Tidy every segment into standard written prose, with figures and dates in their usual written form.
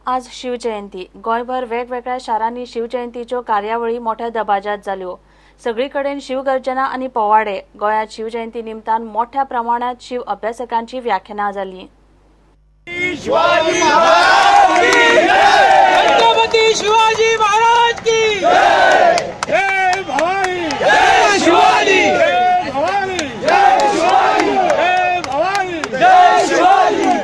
आज शिवजयंती गोयभर वेगवेगळ्या शारांनी शिवजयंतीच्यो कार्यावळी मोठ्या दबाज्यात जाल्यो। सगळीकडेन शिवगर्जना आणि पोवाडे। गोयात शिवजयंती निमतान मोठ्या प्रमाणात शिव अभ्यासकांची व्याख्यानां जाली। छत्रपती शिवाजी महाराज की जय। जय भवानी, जय शिवाजी, जय भवानी, जय शिवाजी, जय भवानी, जय शिवाजी।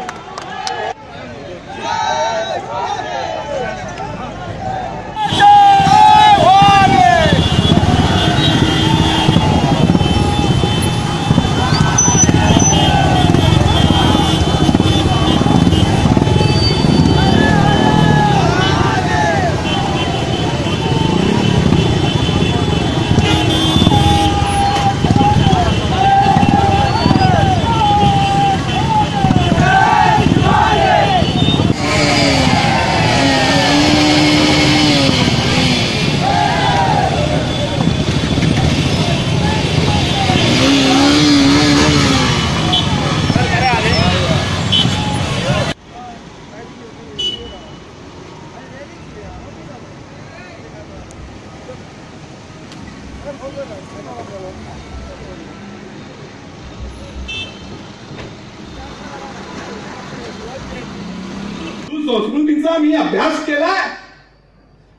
संस्कृतीचा मी अभ्यास केलाय।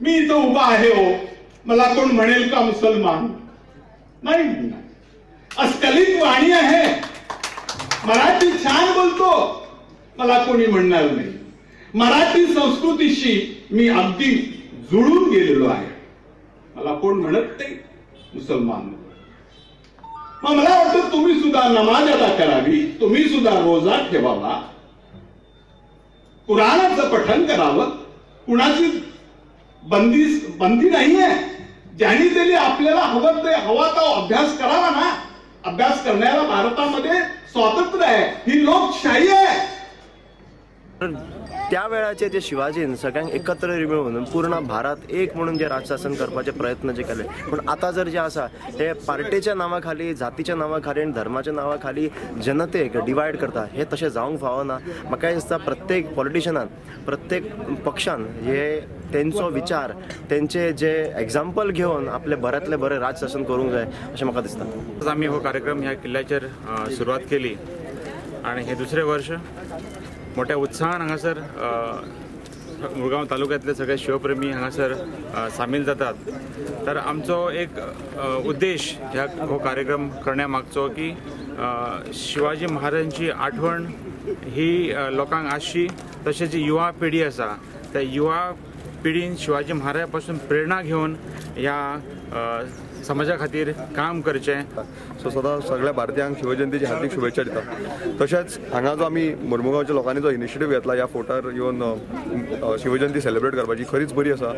मी इथं उभा आहे हो, मला कोण म्हणेल का मुसलमान? नाही म्हणणार। अस्खलित वाणी आहे, मराठी छान बोलतो, मला कोणी म्हणणार नाही। मराठी संस्कृतीशी मी अगदी जुळून गेलेलो आहे, मला कोण म्हणत नाही मुसलमान। मग मला वाटतं तुम्ही सुद्धा नमाज अदा करावी, तुम्ही सुद्धा रोजा ठेवावा, कुराणाचं पठण करावं। कुणाची बंदी नाहीये। ज्यांनी दिली आपल्याला हवा तो अभ्यास करावा ना। अभ्यास करण्याला भारतामध्ये स्वातंत्र्य आहे, ही लोकशाही आहे। त्या वेळाचे जे शिवाजीन सगळ्यांक एकत्र मिळून पूर्ण भारत एक म्हणून जे राजशासन करपाचे प्रयत्न जे केले, पण आता जर जे आसा हे पार्टीच्या नावाखाली, जातीच्या नावाखाली आणि धर्माच्या नावाखाली जनतेक डिवायड करता, हे तशें जावंक फावना। म्हाका दिसता प्रत्येक पॉलिटिशनान, प्रत्येक पक्षान हे तेंचो विचार, तेंचे जे एग्जाम्पल घेऊन आपले बऱ्यातले बरे राजशासन करूंक जाय अशें म्हाका दिसता। आम्ही हो कार्यक्रम ह्या किल्ल्याचेर सुरवात केली आणि हे दुसरे वर्ष मोठ्या उत्साहान हांगासर मुरगांव तालुक्यातले सगळे शिवप्रेमी हांगासर सामील जातात। तर आमचो एक उद्देश ह्या हो कार्यक्रम करण्या मागचो की शिवाजी महाराजांची आठवण ही लोकांक आसची, तशेंच जी युवा पिढी आसा त्या युवा पिढीन शिवाजी महाराजा पासून प्रेरणा घेऊन ह्या समाजा खातीर काम करचें। सो सदां सगळ्या भारतीयांक शिवजयंतीची हार्दिक शुभेच्छा दिता। तशेंच हांगा जो आमी मुरमुगांवच्या लोकांनी जो इनिशिएटीव घेतला ह्या फोर्टार येवन शिवजयंती सेलिब्रेट करपाची, खरीच बरी आसा।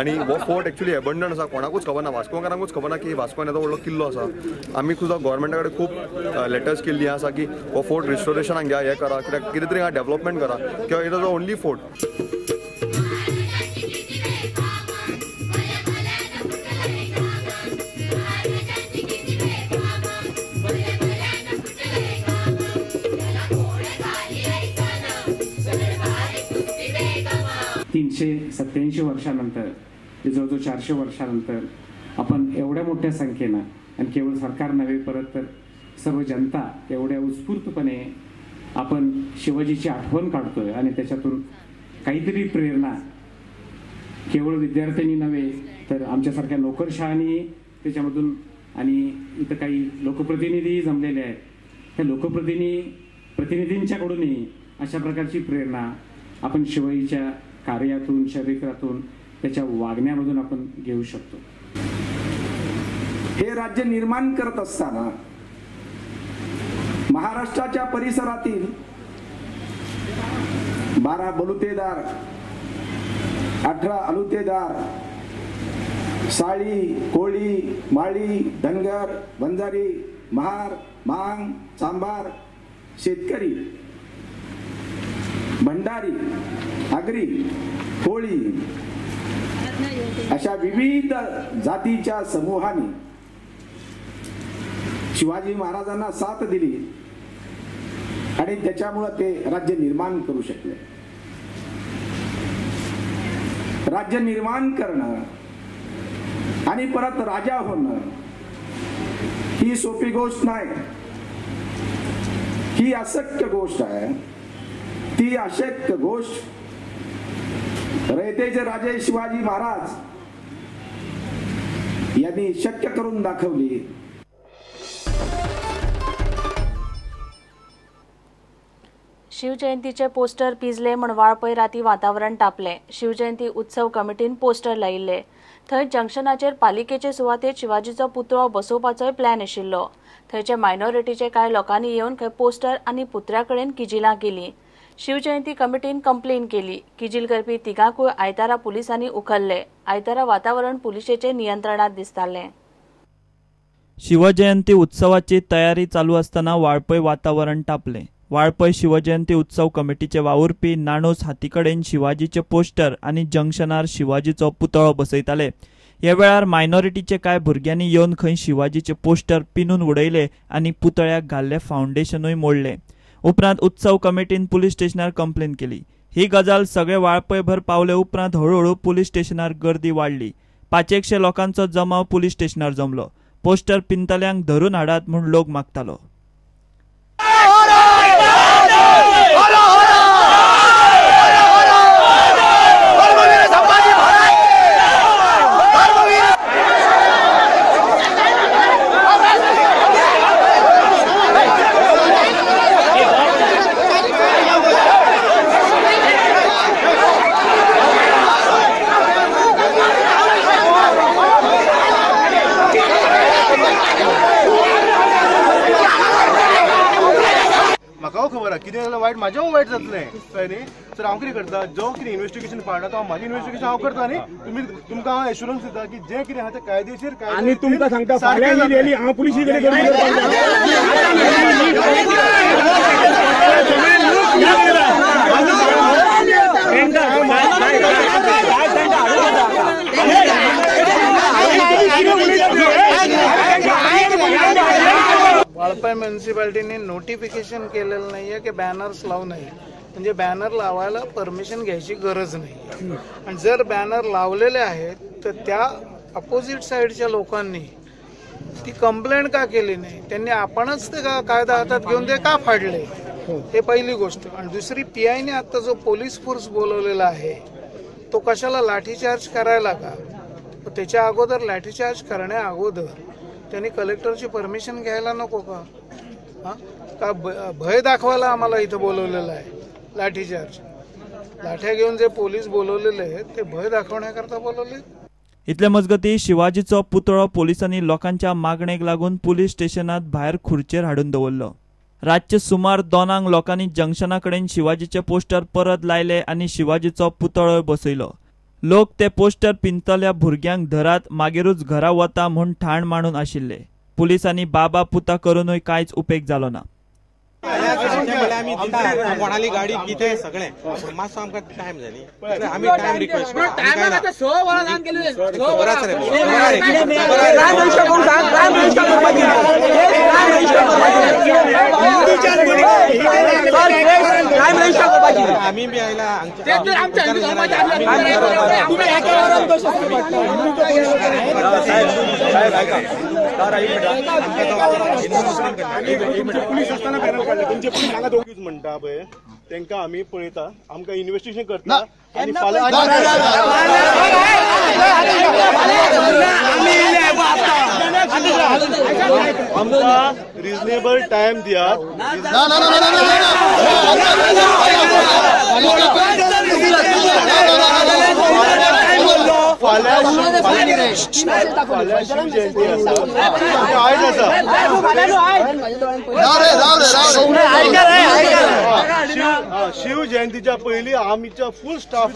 आनी हो फोर्ट एक्चुअली एबंडंट आसा, कोणाकूच खबर ना, वास्कोकारांकूच खबर ना की वास्कोन येदो व्हडलो किल्लो आसा। आमी सुद्दां गोवोरमेंटा कडेन खूब लेटर्स केल्ली आसा की हो फोर्ट रिस्टोरेशनाक घ्या, हें करा, कितें तरी हांगा डेव्हलपमेंट करा, किंवा it is the only fort. वर्षानंतर, जवळजवळ 400 वर्षानंतर आपण एवढ्या मोठ्या संख्येनं आणि केवळ सरकार नव्हे परत तर सर्व जनता एवढ्या उत्स्फूर्तपणे आपण शिवाजीची आठवण काढतोय आणि त्याच्यातून काहीतरी प्रेरणा केवळ विद्यार्थ्यांनी नव्हे तर आमच्यासारख्या नोकरशहांनी त्याच्यामधून, आणि इथं काही लोकप्रतिनिधी जमलेले आहेत, त्या प्रतिनिधींच्याकडूनही अशा प्रकारची प्रेरणा आपण शिवाजीच्या कार्यातून, चरित्रातून, त्याच्या वागण्यामधून आपण घेऊ शकतो। हे राज्य निर्माण करत असताना महाराष्ट्राच्या परिसरातील 12 बलुतेदार, 18 अलुतेदार, साळी, कोळी, माळी, धनगर, बंजारी, महार, मांग, चांभार, शेतकरी, भंडारी, आगरी, कोळी अशा विविध जातीच्या समूहांनी शिवाजी महाराजांना साथ दिली आणि त्याच्यामुळे ते राज्य निर्माण करू शकले। राज्य निर्माण करणं आणि परत राजा होणं ही सोपी गोष्ट नाही, ही अशक्य गोष्ट आहे। ती अशक्य गोष्ट रयतेचे राजे शिवाजी महाराज यांनी शक्य करून दाखवली। शिवजयंतीचे पोस्टर पिजले म्हण वाळपय राती वातावरण तापले। शिवजयंती उत्सव कमिटीन पोस्टर लायिल्ले। थंय जंक्शनाचेर पालिकेचे सुवातेर शिवाजीचो पुतळो बसोवपाचोय प्लॅन आशिल्लो। थंयचे मायनॉरिटीचे कांय लोकांनी येवन खंय पोस्टर आनी पुतळ्याकडेन किजिलां केली। शिवजयंती कमिटीन कंप्लेन केली। किजील करपी तिगांकूय आयतारा पुलिसांनी उखल्ले। आयतारा वातावरण पुलिशेचे नियंत्रणात दिसतालें। शिवजयंती उत्सवाची तयारी चालू असताना वाळपय वातावरण तापले। वाळपय शिवजयंती उत्सव कमिटीचे वावुरपी नाणोस हातीकडेन शिवाजीचे पोस्टर आणि जंक्शनार शिवाजीचो पुतळो बसयताले। ह्या वेळार मायनॉरिटीचे कांय भुरग्यांनी येवन खंय शिवाजीचे पोस्टर पिनून उडयले आणि पुतळ्याक घाल्ले फाउंडेशनूय मोडले। उपरांत उत्सव कमिटीन पुलीस स्टेशनार कंप्लेन केली। ही गजाल सगळे वाळपयभर पावले उपरांत हळूहळू पुलीस स्टेशनार गर्दी वाडली। 500 लोकांचो जमाव पुलीस स्टेशनार जमलो। पोस्टर पिंतल्यांक धरून हाडात म्हूण लोक मागतालो। खबर कितें जाल्यार वायट म्हाजें वायट जातलें कळ्ळें न्ही। तर हांव कितें करता, जो कितें इन्व्हेस्टिगेशन पार्ट आसा म्हाजें इन्व्हेस्टिगेशन हांव करता न्ही। तुमकां हांव एश्युरन्स दिता की जें कितें आहा तें कायदेशीर आनी तुमकां सांगता फाल्यां येयली हांव पुलिशी कडेन वाळपय म्युन्सिपालिटीने नोटिफिकेशन केलेलं नाहीये की बॅनर्स लावू नये, म्हणजे बॅनर लावायला परमिशन घ्यायची गरज नाही। आणि जर बॅनर लावलेले आहेत तर त्या अपोजिट साइडच्या लोकांनी ती कंप्लेंट का केली नाही, त्यांनी आपणच ते कायदा हातात घेऊन ते का फाडले, हे पहिली गोष्ट। आणि दुसरी, पीआयने आता जो पोलीस फोर्स बोलवलेला आहे तो कशाला लाठीचार्ज करायला का? त्याच्या अगोदर लाठीचार्ज करण्या अगोदर त्यांनी कलेक्टरची परमिशन घ्यायला नको का? का भय दाखवायला आम्हाला इथं बोलवलेलं आहे? लाठीचार्ज लाठ्या घेऊन जे पोलीस बोलवलेले आहेत ते भय दाखवण्याकरता बोलवले। इतले मजगती शिवाजीचो पुतळो पोलिसांनी लोकांच्या मागणेक लागून पुलीस स्टेशनात भायर खुर्चेर हाडून दवरलो। रातचे सुमार 2 लोकांनी जंक्शना कडेन शिवाजीचे पोस्टर परत लायले आणि शिवाजीचो पुतळो बसयलो। लोक ते पोस्टर पिंतल्या भुरग्यांक धरात मागीरूच घरा वता म्हूण ठाण मांडून आशिल्ले। पुलिसांनी बाबा पुता करूनय कांयच उपेग जालो ना। कोणाली गाडी कितें सगळें मातसो आमकां टायम जाय न्ही, आमी टायम रिक्वेस्ट आमी बी आयला पुलीस आसतना तुमचे पुलीस हांगा दोगूच म्हणटा पळय तांकां आमी पळयता, आमकां इन्व्हेस्टिगेशन करता आनी फाल्यां आमकां रिजनेबल टायम दियात। शिवजयंती आयज आसा, शिवजयंतीच्या पयलीं आमच्या फुल स्टाफ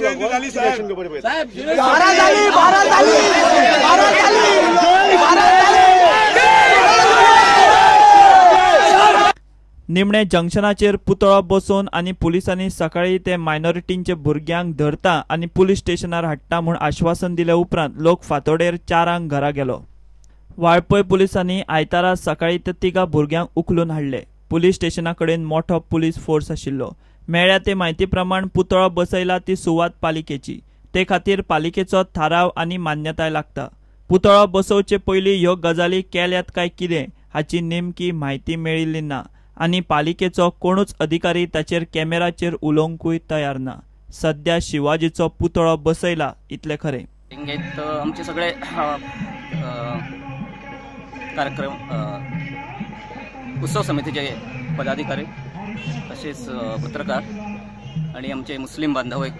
निमणे जंक्शनाचेर पुतळो बसोवन आणि पुलिसांनी सकाळी ते मायनॉरिटींचे भुरग्यांक धरता आणि पुलीस स्टेशनार हाडटा म्हूण आश्वासन दिले उपरांत लोक फातोडेर 4 घरा गेलो। वाळपय पुलिसांनी आयतारा सकाळी ते 3 भुरग्यांक उखलून हाडले। पुलीस स्टेशना कडेन मोठो पुलीस फोर्स आशिल्लो। मेळ्ळ्या ते म्हायती प्रमाण पुतळो बसयला ती सुवात पालिकेची। ते खातीर पालिकेचो थाराव आनी मान्यताय लागता. पुतळो बसोवचे पयलीं ह्यो गजाली केल्यात काय कितें हाची नेमकी म्हायती मेळिल्ली ना आनी पालिकेचो कोणूच अधिकारी ताचेर कॅमेराचेर उलोवंकूय तयार ना. सध्या शिवाजीचो पुतळो बसयला इतले खरें. इंगेत आमचे सगळे कार्यक्रम उत्सव समितीचे पदाधिकारी तसेच पत्रकार आणि आमचे मुस्लिम बांधवय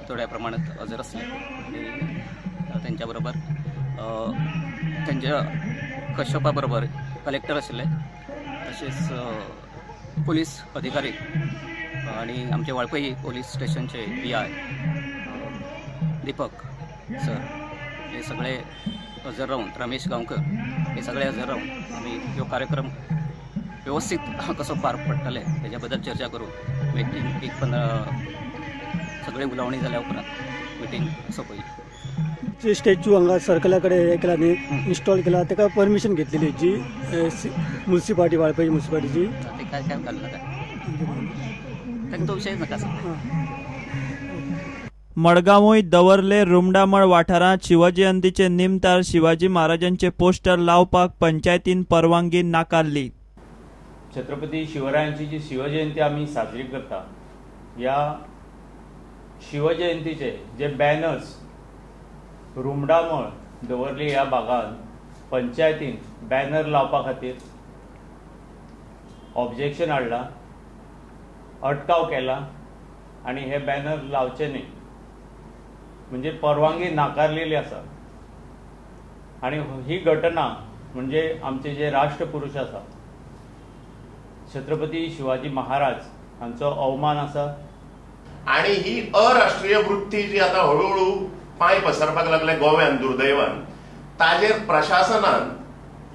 थोड्या प्रमाणात हजर असले आणि त्यांच्या बरोबर त्यांच्या कश्यपा बरोबर कलेक्टर आशिल्ले तसेच पोलीस अधिकारी आणि आमचे वाळपई पोलीस स्टेशनचे PI दीपक सर हे सगळे हजर राहून रमेश गांवकर हे सगळे हजर राहून आम्ही ह्यो कार्यक्रम व्यवस्थित कसो पार पडटले त्याच्या बद्दल चर्चा करून मिटींग सगळे उलावणी जाल्या उपरांत मिटींग सोंपयली. जे स्टॅच्यू हांगा सर्कला कडेन हे केला न्ही इन्स्टॉल केला ताका परमिशन घेतलेली जी म्युन्सिपालिटी वाळपय म्युन्सिपालिटीची ते काय काय घालूं नाका ताका तो विशय नाका. मडगांवूय दवरले रुमडामळ वाठारांत शिवजयंतीचे निमतार शिवाजी महाराजांचे पोस्टर लावपाक पंचायतीन परवानगी नाकारली. छत्रपती शिवरायांची जी शिवजयंती आम्ही साजरी करता या शिवजयंतीचे जे बॅनर्स रुमडामळ दवरली ह्या भागात पंचायतीन बॅनर लावपा खातीर ऑब्जेक्शन हाडला, अटकाव केला आणि हे बॅनर लावचे न्ही म्हणजे परवानगी नाकारलेली आसा. आणि ही घटना म्हणजे आमचे जे राष्ट्रपुरुष आसा छत्रपती शिवाजी महाराज हांचो अवमान आसा. आणि ही अराष्ट्रीय वृत्ती जी आता हळूहळू पांय पसरपाक लागल्या गोव्यान दुर्दैवान ताजेर प्रशासनान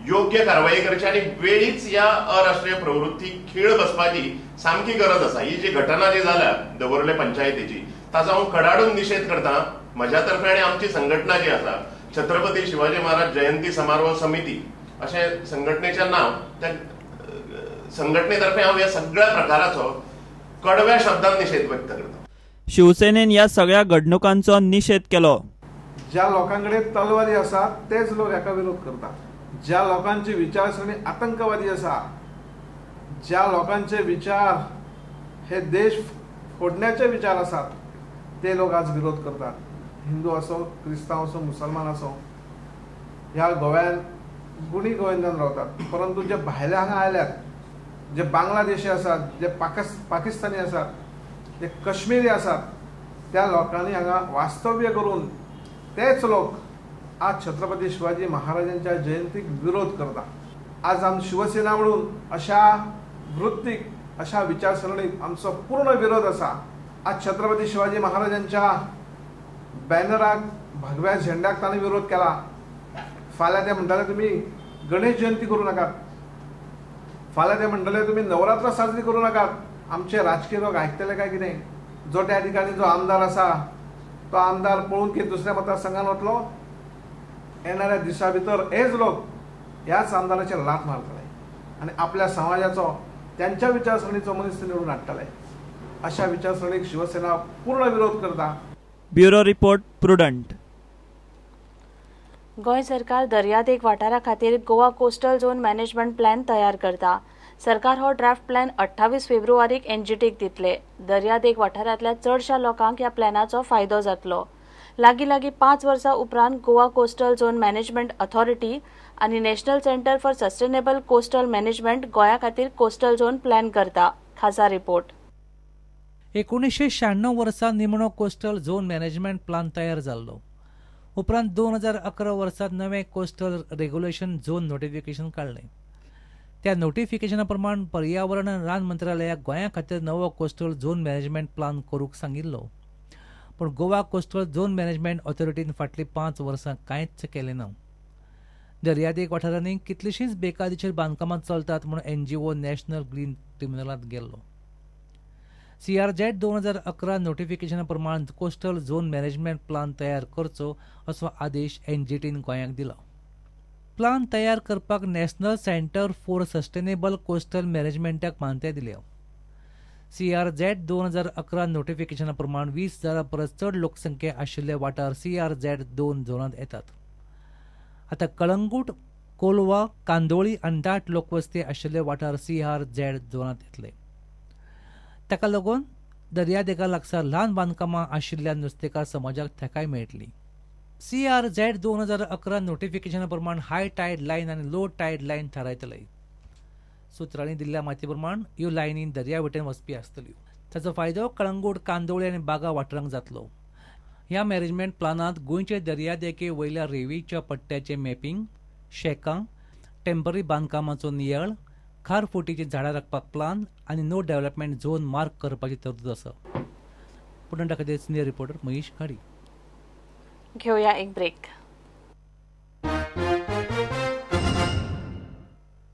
योग्य कारवाई करची आणि वेळीच ह्या अराष्ट्रीय प्रवृत्ती खीळ बसपाची सामकी गरज आसा. ही जी घटना जी जाल्या दवरले पंचायतीची ताचो हांव कडाडून निशेध करता. म्हज्या तर्फे आणि आमची संघटना जी आसा छत्रपती शिवाजी महाराज जयंती समारोह समिती अशें संघटनेचें नांव, त्या संघटनेतर्फे हांव ह्या सगळ्या प्रकाराचो कडव्या शब्दांत निशेध व्यक्त करता. शिवसेनेन या सगळ्या घडणुकांचो निशेध केलो. ज्या लोकांकडे तलवारी आसा तेच लोक हाका विरोध करतात. ज्या लोकांची विचारसरणी आतंकवादी आसा, ज्या लोकांचे विचार हे देश फोडण्याचे विचार आसात ते लोक आज विरोध करतात. हिंदू असो, क्रिस्तांव असो, मुसलमान असो, ह्या गोव्यान गुणी गोविंदान रावतात. परंतु जे भायले हांगा आयल्यात, जे बांगलादेशी आसात, जे पाकिस्तानी आसात, जे कश्मीरी आसात, त्या लोकांनी हांगा वास्तव्य करून तेच लोक आज छत्रपती शिवाजी महाराजांच्या जयंतीक विरोध करता. आज आम शिवसेना म्हणून अशा वृत्तीक, अशा विचारसरणीक आमचो पूर्ण विरोध आसा. आज छत्रपती शिवाजी महाराजांच्या बॅनराक, भगव्या झेंड्याक ताणें विरोध केला. फाल्यां ते म्हणटाले तुमी गणेश जयंती करूं नाकात, फाल्यां ते म्हणटाले तुमी नवरात्र साजरी करूं नाकात. आमचे राजकीय लोक आयकतले काय कितें? जो त्या ठिकाणी जो आमदार आसा तो आमदार पळून की दुसऱ्या मतदारसंघात वतलो, येणाऱ्या दिसा भितर हेच लोक ह्याच आमदाराचेर लाथ मारतले आणि आपल्या समाजाचो, त्यांच्या विचारसरणीचो मनीस निवडून हाडटले. अशा विचारसरणीक शिवसेना पूर्ण विरोध करता. Bureau report prudent. गोंय सरकार दर्यादेग वाठारा खातीर Goa coastal zone management plan तयार करता. सरकार हो ड्राफ्ट प्लॅन 28 फेब्रुवारीक एनजीटीक दितले. दर्यादेग वाठारांतल्या चडशा लोकांक ह्या प्लॅनाचो फायदो जातलो. लागीं 5 वर्सां उपरांत Goa coastal zone management authority आनी national centre for sustainable coastal management गोंया खातीर कोस्टल झोन प्लॅन करता. खासा रिपोर्ट. 1996 वर्सा निमणो कोस्टल झोन मॅनेजमेंट प्लान तयार जाल्लो. उपरांत 2011 वर्सात नवे कोस्टल रेग्युलेशन झोन नोटिफिकेशन काढले. त्या नोटिफिकेशना प्रमाण पर्यावरण आनी रान मंत्रालयाक गोंया खातीर नवो कोस्टल झोन मॅनेजमेंट प्लान करूंक सांगिल्लो. पूण गोवा कोस्टल झोन मॅनेजमेंट ऑथॉरिटीन फाटलीं 5 वर्सां कांयच केलें ना. दर्यादेग वाठारांनी कितलींशींच बेकायदेशीर बांदकामां चलतात म्हूण NGO नॅशनल ग्रीन ट्रिब्युनलांत गेल्लो. CRZ 2011 नोटिफिकेशना प्रमाण कोस्टल झोन मॅनेजमेंट प्लान तयार करचो असो आदेश NGTन गोंयाक दिलो. प्लान तयार करपाक national centre for sustainable coastal मॅनेजमेंटाक मान्यताय दिल्या. CRZ 2011 नोटिफिकेशना प्रमाण 20,000 परस चड लोकसंख्या आशिल्ले वाठार CRZ 2 झोनांत येतात. आता कळंगूट, कोलवा, कांदोळी आनी दाट लोकवस्ती आशिल्ले वाठार CRZ झोनांत येतले. ताका लागून दर्यादेगा लागसार ल्हान बांदकामां आशिल्ल्या नुस्तेकार समाजाक थाकाय मेळटली. CRZ 2011 नोटिफिकेशना प्रमाण हाय टायड लायन आनी लो टायड लायन थारायतले. सुत्रांनी दिल्ल्या म्हायती प्रमाण ह्यो लायनी दर्या वटेन वचपी आसतल्यो. ताचो फायदो कळंगूट, कांदोळी आनी बागा वाठारांक जातलो. ह्या मॅनेजमेंट प्लानांत गोंयचे दर्यादेगे वयल्या रेंवेच्या पट्ट्याचे मॅपिंग, शेकां, टेम्पररी बांदकामांचो नियाळ, खारफुटीची झाडां राखपाक प्लान आनी नो डेव्हलपमेंट झोन मार्क करपाची तरतूद आसा. पुणेर सिनियर रिपोर्टर महेश खाडी. घेऊया एक ब्रेक.